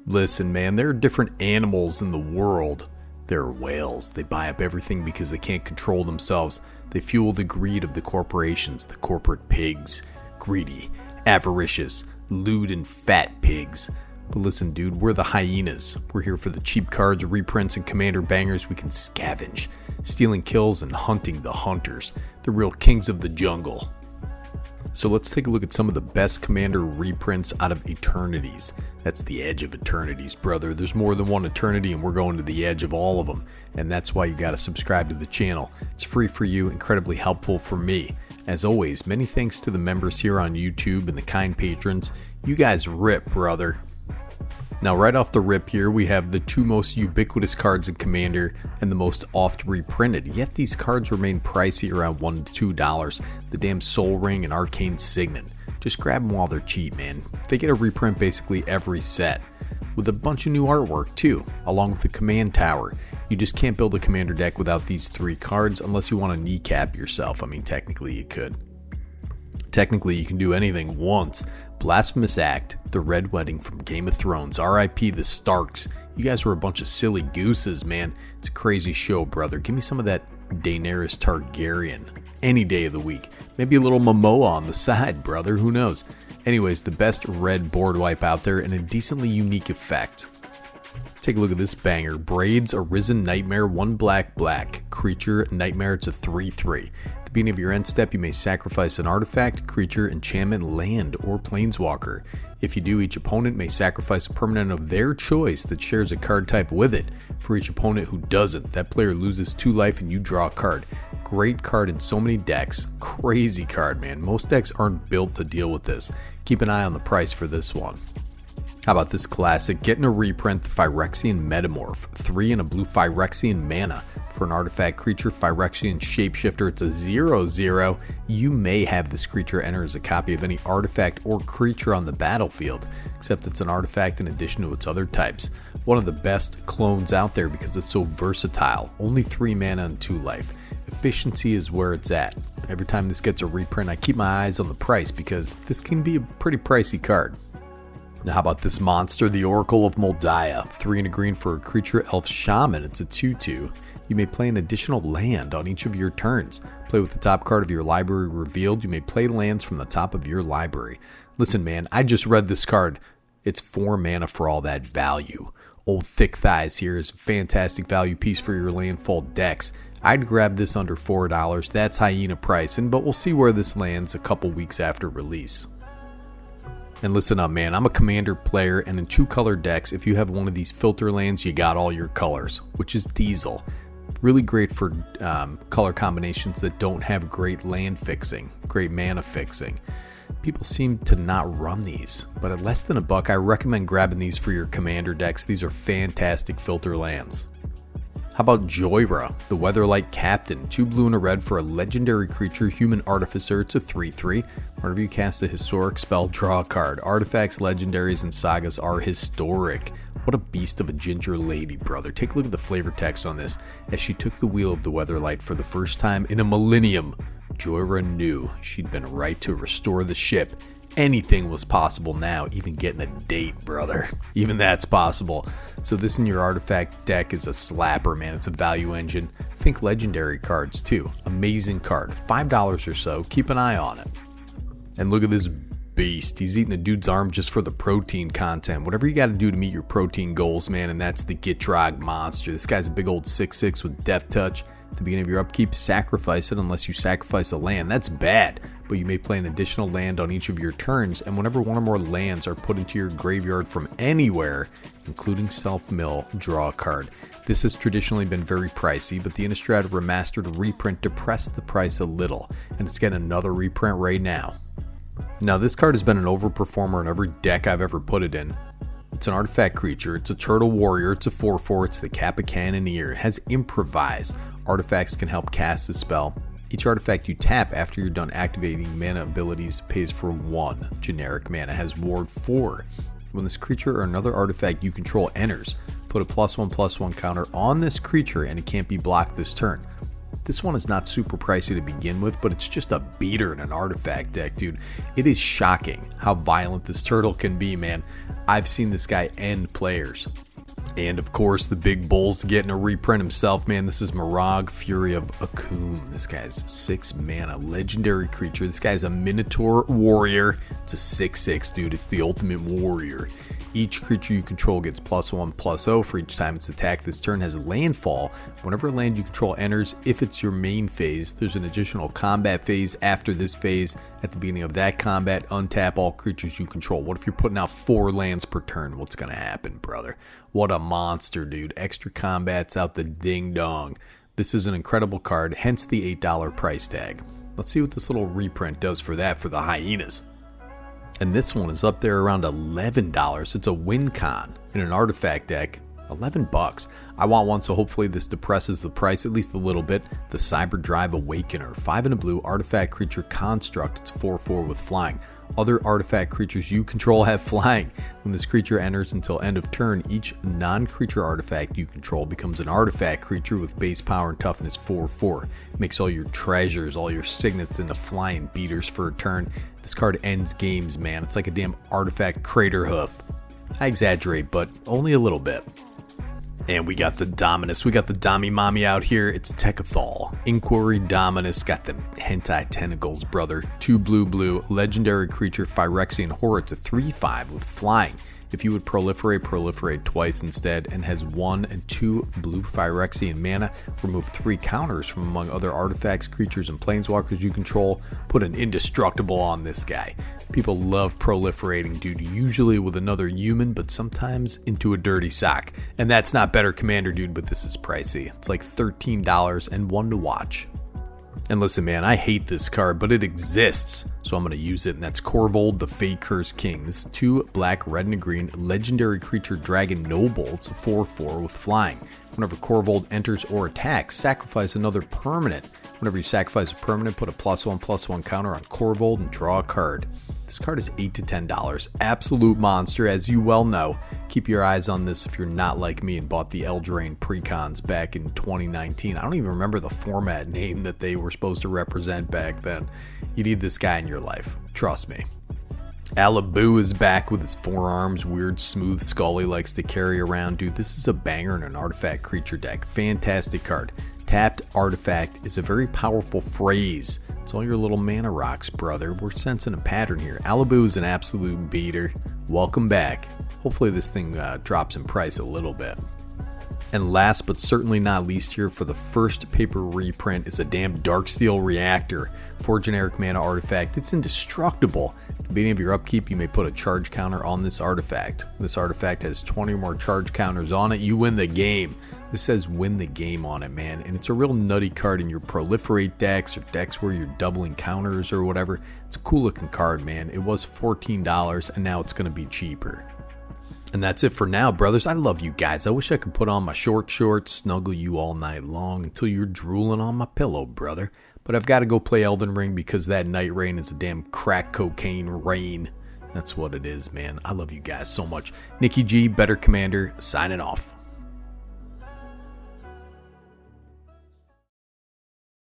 Listen, man, there are different animals in the world. There are whales. They buy up everything because they can't control themselves. They fuel the greed of the corporations, the corporate pigs. Greedy, avaricious, lewd and fat pigs. But listen, dude, we're the hyenas. We're here for the cheap cards, reprints, and commander bangers we can scavenge, stealing kills and hunting the hunters, the real kings of the jungle. So let's take a look at some of the best commander reprints out of Eternities. That's the edge of Eternities, brother. There's more than one Eternity and we're going to the edge of all of them. And that's why you gotta subscribe to the channel. It's free for you, incredibly helpful for me. As always, many thanks to the members here on YouTube and the kind patrons. You guys rip, brother. Now right off the rip here, we have the two most ubiquitous cards in Commander and the most oft reprinted, yet these cards remain pricey around $1 to $2. The damn Soul Ring and Arcane Signant. Just grab them while they're cheap, man. They get a reprint basically every set, with a bunch of new artwork too, along with the Command Tower. You just can't build a Commander deck without these three cards unless you want to kneecap yourself. I mean, technically you could. Technically you can do anything once. Blasphemous Act, the Red Wedding from Game of Thrones, R.I.P. the Starks. You guys were a bunch of silly gooses, man. It's a crazy show, brother. Give me some of that Daenerys Targaryen any day of the week. Maybe a little Momoa on the side, brother. Who knows? Anyways, the best red board wipe out there and a decently unique effect. Take a look at this banger. Braids, Arisen Nightmare, 1 black creature Nightmare. It's a 3/3. At the beginning of your end step, you may sacrifice an artifact, creature, enchantment, land, or planeswalker. If you do, each opponent may sacrifice a permanent of their choice that shares a card type with it. For each opponent who doesn't, that player loses 2 life and you draw a card. Great card in so many decks. Crazy card, man. Most decks aren't built to deal with this. Keep an eye on the price for this one. How about this classic? Getting a reprint, the Fyrexian Metamorph. 3 and a blue Fyrexian mana. For an artifact creature, Fyrexian Shapeshifter, it's a 0/0. You may have this creature enter as a copy of any artifact or creature on the battlefield, except it's an artifact in addition to its other types. One of the best clones out there because it's so versatile. Only 3 mana and 2 life. Efficiency is where it's at. Every time this gets a reprint, I keep my eyes on the price because this can be a pretty pricey card. Now how about this monster, the Oracle of Moldia. 3 and a green for a creature elf shaman. It's a 2/2. You may play an additional land on each of your turns. Play with the top card of your library revealed. You may play lands from the top of your library. Listen, man, I just read this card. It's 4 mana for all that value. Old Thick Thighs here is a fantastic value piece for your landfall decks. I'd grab this under $4. That's hyena pricing, but we'll see where this lands a couple weeks after release. And listen up, man, I'm a commander player, and in 2 color decks, if you have one of these filter lands, you got all your colors, which is Diesel. Really great for color combinations that don't have great land fixing, great mana fixing. People seem to not run these, but at less than $1, I recommend grabbing these for your commander decks. These are fantastic filter lands. How about Joyra, the Weatherlight Captain? 2 blue and a red for a legendary creature, Human Artificer. It's a 3/3. Whenever you cast a historic spell, draw a card. Artifacts, legendaries, and sagas are historic. What a beast of a ginger lady, brother. Take a look at the flavor text on this. As she took the wheel of the Weatherlight for the first time in a millennium, Joyra knew she'd been right to restore the ship. Anything was possible now, even getting a date, brother. Even that's possible. So this in your artifact deck is a slapper, man. It's a value engine. Think legendary cards too. Amazing card. $5 or so. Keep an eye on it. And look at this beast. He's eating a dude's arm just for the protein content. Whatever you got to do to meet your protein goals, man, and that's the Gitdrag Monster. This guy's a big old 6/6 with Death Touch. At the beginning of your upkeep, sacrifice it unless you sacrifice a land. That's bad, but you may play an additional land on each of your turns, and whenever one or more lands are put into your graveyard from anywhere, including self-mill, draw a card. This has traditionally been very pricey, but the Innistrad Remastered reprint depressed the price a little, and it's getting another reprint right now. Now this card has been an overperformer in every deck I've ever put it in. It's an artifact creature, it's a turtle warrior, it's a 4/4, it's the Kappa Cannoneer. It has improvise. Artifacts can help cast the spell. Each artifact you tap after you're done activating mana abilities pays for 1 generic mana, has ward 4. When this creature or another artifact you control enters, put a +1/+1 counter on this creature and it can't be blocked this turn. This one is not super pricey to begin with, but it's just a beater in an artifact deck, dude. It is shocking how violent this turtle can be, man. I've seen this guy end players. And of course, the big bull's getting a reprint himself, man. This is Morog Fury of Akum. This guy's 6 mana, legendary creature. This guy's a Minotaur warrior. It's a 6/6, dude. It's the ultimate warrior. Each creature you control gets +1/+0 for each time it's attacked this turn. Has landfall. Whenever a land you control enters, if it's your main phase, there's an additional combat phase after this phase. At the beginning of that combat, untap all creatures you control. What if you're putting out 4 lands per turn? What's going to happen, brother? What a monster, dude. Extra combats out the ding-dong. This is an incredible card, hence the $8 price tag. Let's see what this little reprint does for that for the hyenas. And this one is up there around $11. It's a Windcon in an artifact deck. $11. I want one, so hopefully this depresses the price at least a little bit. The Cyber Drive Awakener, 5 and a blue artifact creature construct. It's 4/4 with flying. Other artifact creatures you control have flying. When this creature enters until end of turn, each non-creature artifact you control becomes an artifact creature with base power and toughness 4/4. Makes all your treasures, all your signets into flying beaters for a turn. This card ends games, man. It's like a damn artifact crater hoof. I exaggerate, but only a little bit. And we got the Dominus. We got the Dami Mommy out here. It's Techathal. Inquiry Dominus. Got them hentai tentacles, brother. 2 blue. Legendary creature, Fyrexian Horror. It's a 3/5 with flying. If you would proliferate twice instead, and has 1 and 2 blue Fyrexian mana. Remove 3 counters from among other artifacts, creatures, and planeswalkers you control. Put an indestructible on this guy. People love proliferating, dude, usually with another human, but sometimes into a dirty sock. And that's not better commander, dude, but this is pricey. It's like $13 and 1 to watch. And listen, man, I hate this card, but it exists, so I'm going to use it, and that's Corvold, the Fate Curse King. This is 2 black, red, and a green, legendary creature, Dragon Noble. It's a 4/4 with flying. Whenever Corvold enters or attacks, sacrifice another permanent. Whenever you sacrifice a permanent, put a +1/+1 counter on Corvold and draw a card. This card is $8 to $10. Absolute monster, as you well know. Keep your eyes on this if you're not like me and bought the Eldraine Precons back in 2019. I don't even remember the format name that they were supposed to represent back then. You need this guy in your life. Trust me. Alibabu is back with his forearms, weird smooth skull he likes to carry around. Dude, this is a banger in an artifact creature deck. Fantastic card. Tapped artifact is a very powerful phrase. It's all your little mana rocks, brother. We're sensing a pattern here. Alibabu is an absolute beater. Welcome back. Hopefully this thing drops in price a little bit. And last but certainly not least here, for the first paper reprint, is a damn Darksteel Reactor. 4 generic mana artifact. It's indestructible. At the beginning of your upkeep, you may put a charge counter on this artifact. This artifact has 20 or more charge counters on it. You win the game. This says win the game on it, man. And it's a real nutty card in your proliferate decks or decks where you're doubling counters or whatever. It's a cool looking card, man. It was $14 and now it's going to be cheaper. And that's it for now, brothers. I love you guys. I wish I could put on my shorts, snuggle you all night long until you're drooling on my pillow, brother. But I've got to go play Elden Ring because that night rain is a damn crack cocaine rain. That's what it is, man. I love you guys so much. Nikki G, Better Commander, signing off.